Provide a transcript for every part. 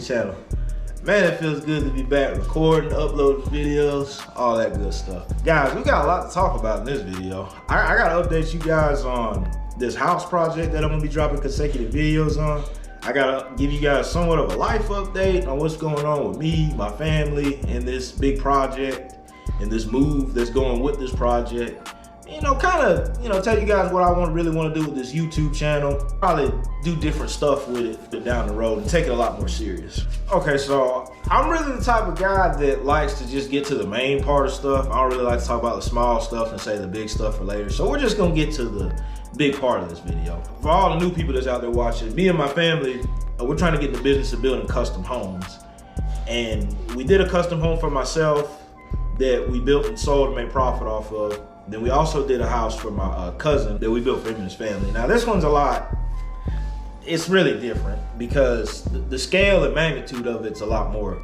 the channel. Man, it feels good to be back recording, uploading videos, all that good stuff. Guys, we got a lot to talk about in this video. I gotta update you guys on this house project that I'm gonna be dropping consecutive videos on. I gotta give you guys somewhat of a life update on what's going on with me, my family, and this big project, and this move that's going with this project. Tell you guys what I really want to do with this YouTube channel. Probably do different stuff with it down the road and take it a lot more serious. Okay, so I'm really the type of guy that likes to just get to the main part of stuff. I don't really like to talk about the small stuff and say the big stuff for later. So we're just gonna get to the big part of this video. For all the new people that's out there watching, me and my family, we're trying to get in the business of building custom homes. And we did a custom home for myself that we built and sold to make profit off of. Then we also did a house for my cousin that we built for him and his family. Now this one's it's really different because the scale and magnitude of it's a lot more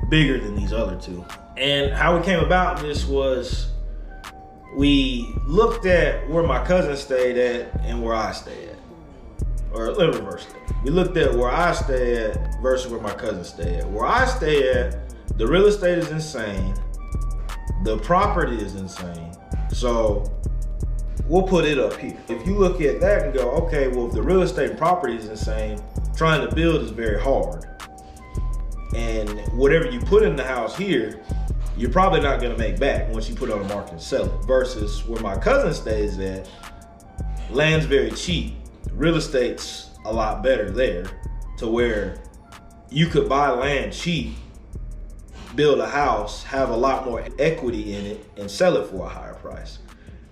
bigger than these other two. And how we came about this was we looked at where my cousin stayed at and where I stay at. Or let me reverse it. We looked at where I stay at versus where my cousin stay at. Where I stay at, the real estate is insane. The property is insane. So we'll put it up here. If you look at that and go, okay, well, if the real estate and property is insane, trying to build is very hard. And whatever you put in the house here, you're probably not gonna make back once you put it on the market and sell it. Versus where my cousin stays at, land's very cheap. Real estate's a lot better there to where you could buy land cheap, build a house, have a lot more equity in it, and sell it for a higher price.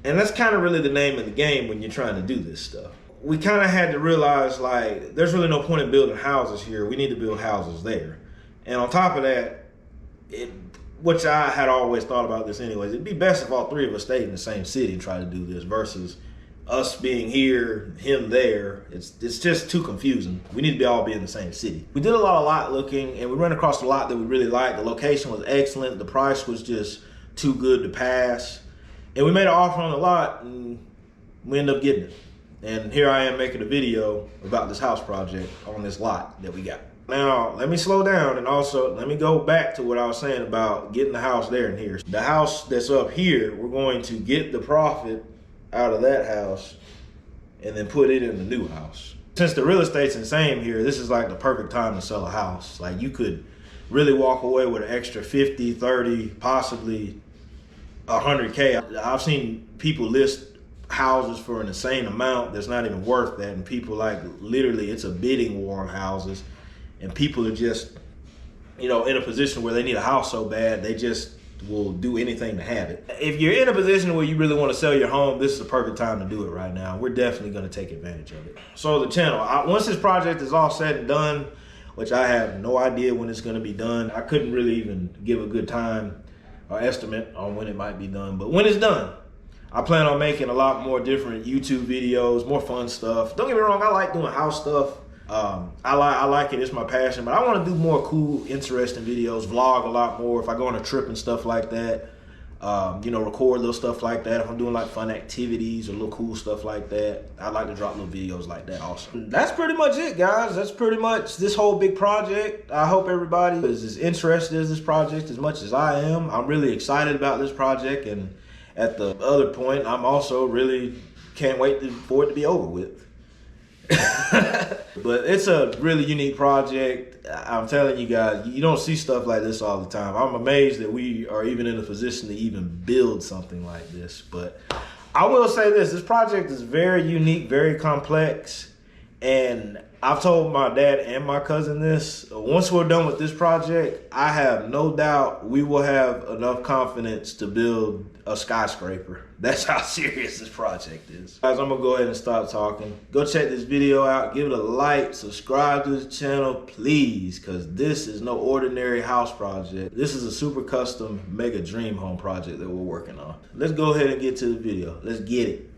And that's kind of really the name of the game when you're trying to do this stuff. We kind of had to realize, like, there's really no point in building houses here. We need to build houses there. And on top of that, which I had always thought about this anyways, it'd be best if all three of us stayed in the same city and tried to do this versus us being here, him there. It's just too confusing. We need to all be in the same city. We did a lot of lot looking and we ran across a lot that we really liked. The location was excellent. The price was just too good to pass. And we made an offer on the lot and we ended up getting it. And here I am making a video about this house project on this lot that we got. Now, let me slow down and also let me go back to what I was saying about getting the house there and here. The house that's up here, we're going to get the profit out of that house and then put it in the new house. Since the real estate's insane here, this is like the perfect time to sell a house. Like you could really walk away with an extra 50, 30, possibly 100K. I've seen people list houses for an insane amount that's not even worth that. And people literally it's a bidding war on houses. And people are just, in a position where they need a house so bad, they just will do anything to have it. If you're in a position where you really want to sell your home, this is the perfect time to do it right now. We're definitely going to take advantage of it. So the channel, once this project is all said and done, which I have no idea when it's going to be done. I couldn't really even give a good time or estimate on when it might be done. But when it's done, I plan on making a lot more different YouTube videos, more fun stuff. Don't get me wrong, I like doing house stuff. I like it, it's my passion, but I want to do more cool, interesting videos, vlog a lot more if I go on a trip and stuff like that. Record little stuff like that. If I'm doing like fun activities or little cool stuff like that, I like to drop little videos like that also. That's pretty much it, guys. That's pretty much this whole big project. I hope everybody is as interested in this project as much as I am. I'm really excited about this project, and at the other point, I'm also really can't wait for it to be over with. But it's a really unique project. I'm telling you guys, you don't see stuff like this all the time. I'm amazed that we are even in a position to even build something like this. But I will say this project is very unique, very complex. And I've told my dad and my cousin this. Once we're done with this project, I have no doubt we will have enough confidence to build a skyscraper. That's how serious this project is. Guys, I'm gonna go ahead and stop talking. Go check this video out, give it a like, subscribe to the channel, please, because this is no ordinary house project. This is a super custom mega dream home project that we're working on. Let's go ahead and get to the video. Let's get it.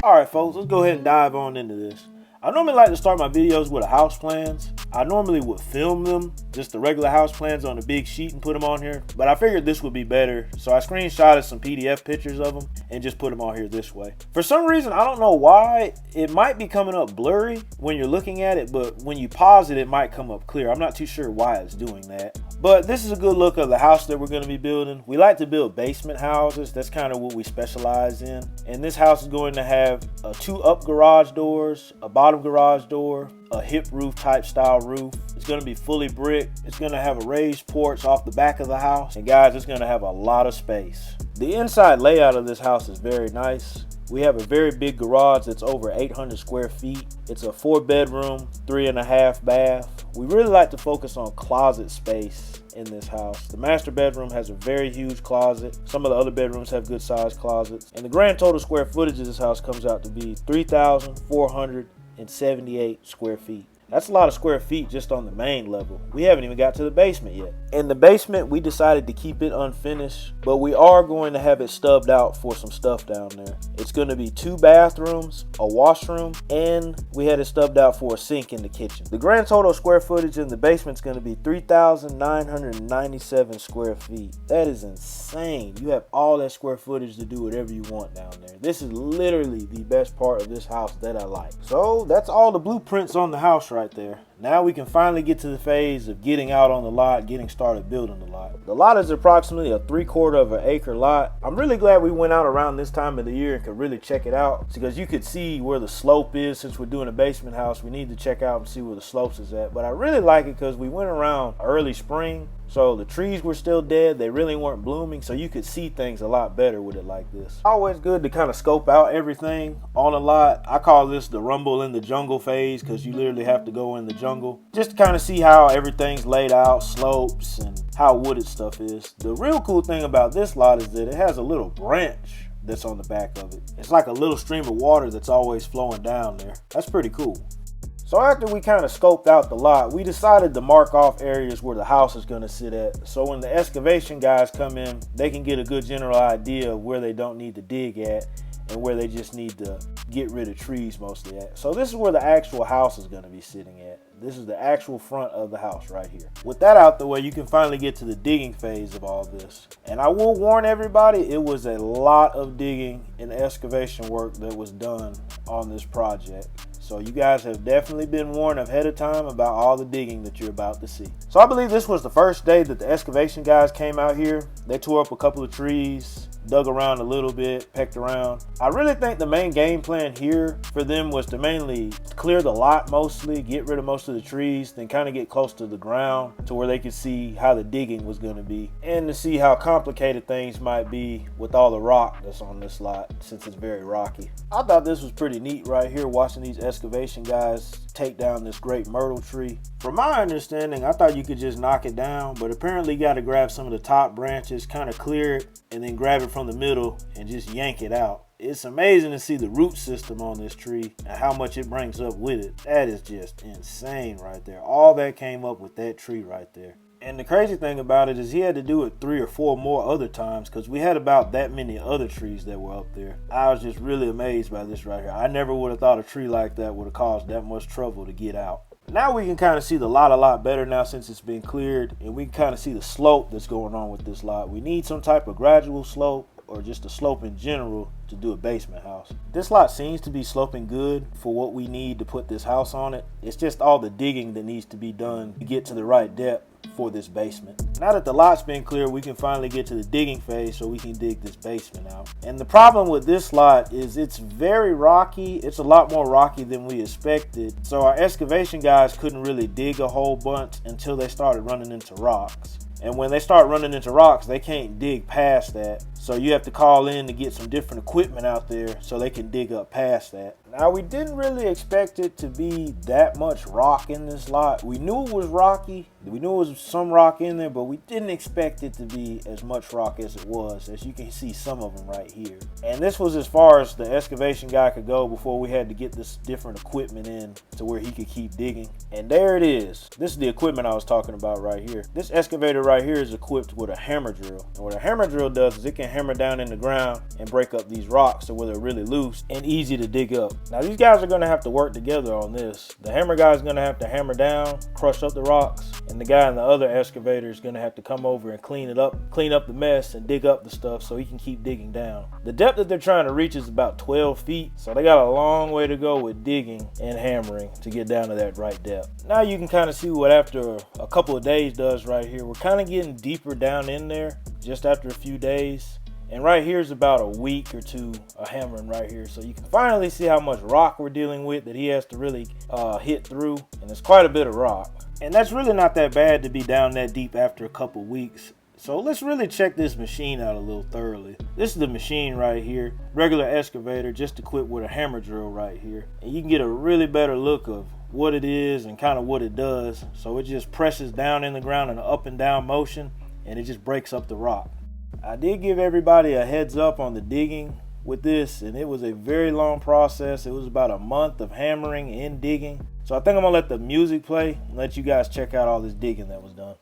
All right, folks, let's go ahead and dive on into this. I normally like to start my videos with the house plans. I normally would film them, just the regular house plans on a big sheet and put them on here, but I figured this would be better, so I screenshotted some PDF pictures of them and just put them on here this way. For some reason, I don't know why, it might be coming up blurry when you're looking at it, but when you pause it, it might come up clear. I'm not too sure why it's doing that. But this is a good look of the house that we're going to be building. We like to build basement houses. That's kind of what we specialize in. And this house is going to have 2 up garage doors, a bottom garage door, a hip roof type style roof. It's going to be fully brick. It's going to have a raised porch off the back of the house. And guys, it's going to have a lot of space. The inside layout of this house is very nice. We have a very big garage that's over 800 square feet. It's a 4-bedroom, 3.5 bath. We really like to focus on closet space in this house. The master bedroom has a very huge closet. Some of the other bedrooms have good sized closets. And the grand total square footage of this house comes out to be 3,478 square feet. That's a lot of square feet just on the main level. We haven't even got to the basement yet. In the basement, we decided to keep it unfinished, but we are going to have it stubbed out for some stuff down there. It's going to be 2 bathrooms, a washroom, and we had it stubbed out for a sink in the kitchen. The grand total square footage in the basement is going to be 3,997 square feet. That is insane. You have all that square footage to do whatever you want down there. This is literally the best part of this house that I like. So that's all the blueprints on the house right there. Now we can finally get to the phase of getting out on the lot, getting started building the lot. The lot is approximately a 3/4 of an acre lot. I'm really glad we went out around this time of the year and could really check it out, because you could see where the slope is. Since we're doing a basement house, we need to check out and see where the slopes is at. But I really like it because we went around early spring, so the trees were still dead. They really weren't blooming, so you could see things a lot better with it like this. Always good to kind of scope out everything on a lot. I call this the rumble in the jungle phase, because you literally have to go in the jungle just to kind of see how everything's laid out, slopes, and how wooded stuff is. The real cool thing about this lot is that it has a little branch that's on the back of it. It's like a little stream of water that's always flowing down there. That's pretty cool. So after we kind of scoped out the lot, we decided to mark off areas where the house is going to sit at. So when the excavation guys come in, they can get a good general idea of where they don't need to dig at and where they just need to get rid of trees mostly at. So this is where the actual house is going to be sitting at. This is the actual front of the house right here. With that out the way, you can finally get to the digging phase of all this. And I will warn everybody, it was a lot of digging and excavation work that was done on this project. So you guys have definitely been warned ahead of time about all the digging that you're about to see. So I believe this was the first day that the excavation guys came out here. They tore up a couple of trees, dug around a little bit, pecked around. I really think the main game plan here for them was to mainly clear the lot mostly, get rid of most of the trees, then kind of get close to the ground to where they could see how the digging was going to be, and to see how complicated things might be with all the rock that's on this lot, since it's very rocky. I thought this was pretty neat right here, watching these excavation guys take down this great myrtle tree. From my understanding, I thought you could just knock it down, but apparently you got to grab some of the top branches, kind of clear it, and then grab it from the middle and just yank it out. It's amazing to see the root system on this tree and how much it brings up with it. That is just insane right there. All that came up with that tree right there. And the crazy thing about it is he had to do it 3 or 4 more other times, because we had about that many other trees that were up there. I was just really amazed by this right here. I never would have thought a tree like that would have caused that much trouble to get out. Now we can kind of see the lot a lot better now since it's been cleared, and we can kind of see the slope that's going on with this lot. We need some type of gradual slope, or just a slope in general, to do a basement house. This lot seems to be sloping good for what we need to put this house on it. It's just all the digging that needs to be done to get to the right depth for this basement. Now that the lot's been cleared, we can finally get to the digging phase so we can dig this basement out. And the problem with this lot is it's very rocky. It's a lot more rocky than we expected. So our excavation guys couldn't really dig a whole bunch until they started running into rocks. And when they start running into rocks, they can't dig past that. So you have to call in to get some different equipment out there so they can dig up past that. Now, we didn't really expect it to be that much rock in this lot. We knew it was rocky. We knew it was some rock in there, but we didn't expect it to be as much rock as it was. As you can see some of them right here. And this was as far as the excavation guy could go before we had to get this different equipment in to where he could keep digging. And there it is. This is the equipment I was talking about right here. This excavator right here is equipped with a hammer drill. And what a hammer drill does is it can hammer down in the ground and break up these rocks to where they're really loose and easy to dig up. Now these guys are gonna have to work together on this. The hammer guy is gonna have to hammer down, crush up the rocks, and the guy in the other excavator is gonna have to come over and clean up the mess and dig up the stuff so he can keep digging down. The depth that they're trying to reach is about 12 feet, so they got a long way to go with digging and hammering to get down to that right depth. Now you can kind of see what after a couple of days does right here. We're kind of getting deeper down in there just after a few days. And right here is about a week or two of hammering right here. So you can finally see how much rock we're dealing with that he has to really hit through. And it's quite a bit of rock. And that's really not that bad to be down that deep after a couple weeks. So let's really check this machine out a little thoroughly. This is the machine right here. Regular excavator just equipped with a hammer drill right here. And you can get a really better look of what it is and kind of what it does. So it just presses down in the ground in an up and down motion. And it just breaks up the rock. I did give everybody a heads up on the digging with this, and it was a very long process. It was about a month of hammering and digging. So I think I'm gonna let the music play and let you guys check out all this digging that was done.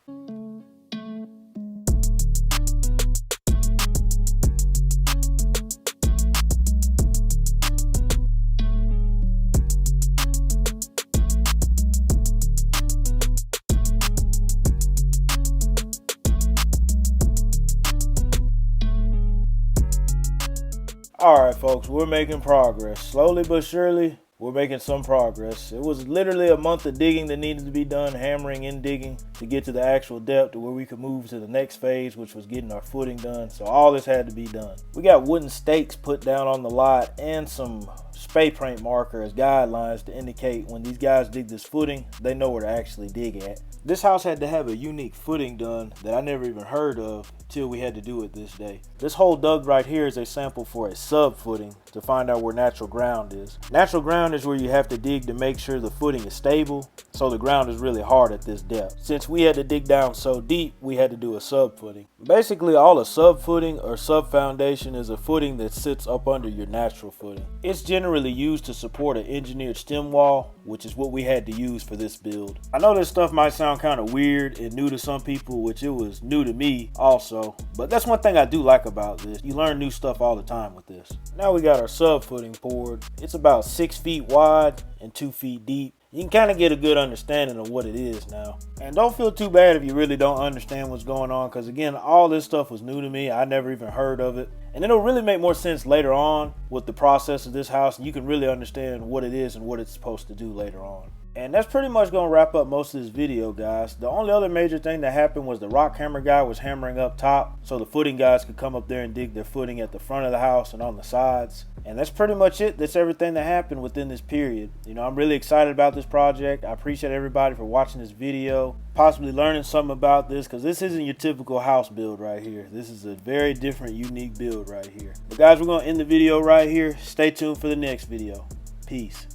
Alright folks, we're making progress. Slowly but surely, we're making some progress. It was literally a month of digging that needed to be done, hammering and digging to get to the actual depth to where we could move to the next phase, which was getting our footing done. So all this had to be done. We got wooden stakes put down on the lot and some spray paint marker as guidelines to indicate when these guys dig this footing, they know where to actually dig at. This house had to have a unique footing done that I never even heard of till we had to do it this day. This hole dug right here is a sample for a sub footing to find out where natural ground is. Natural ground is where you have to dig to make sure the footing is stable, so the ground is really hard at this depth. Since we had to dig down so deep, we had to do a sub footing. Basically, all a sub footing or sub foundation is a footing that sits up under your natural footing. It's generally used to support an engineered stem wall, which is what we had to use for this build. I know this stuff might sound kind of weird and new to some people, which it was new to me also, but that's one thing I do like about this. You learn new stuff all the time with this. Now we got our sub footing poured. It's about 6 feet wide and 2 feet deep. You can kind of get a good understanding of what it is now. And don't feel too bad if you really don't understand what's going on, because again, all this stuff was new to me. I never even heard of it. And it'll really make more sense later on with the process of this house, and you can really understand what it is and what it's supposed to do later on. And that's pretty much going to wrap up most of this video, guys. The only other major thing that happened was the rock hammer guy was hammering up top so the footing guys could come up there and dig their footing at the front of the house and on the sides. And that's pretty much it. That's everything that happened within this period. You know, I'm really excited about this project. I appreciate everybody for watching this video, possibly learning something about this, because this isn't your typical house build right here. This is a very different, unique build right here. But guys, we're going to end the video right here. Stay tuned for the next video. Peace.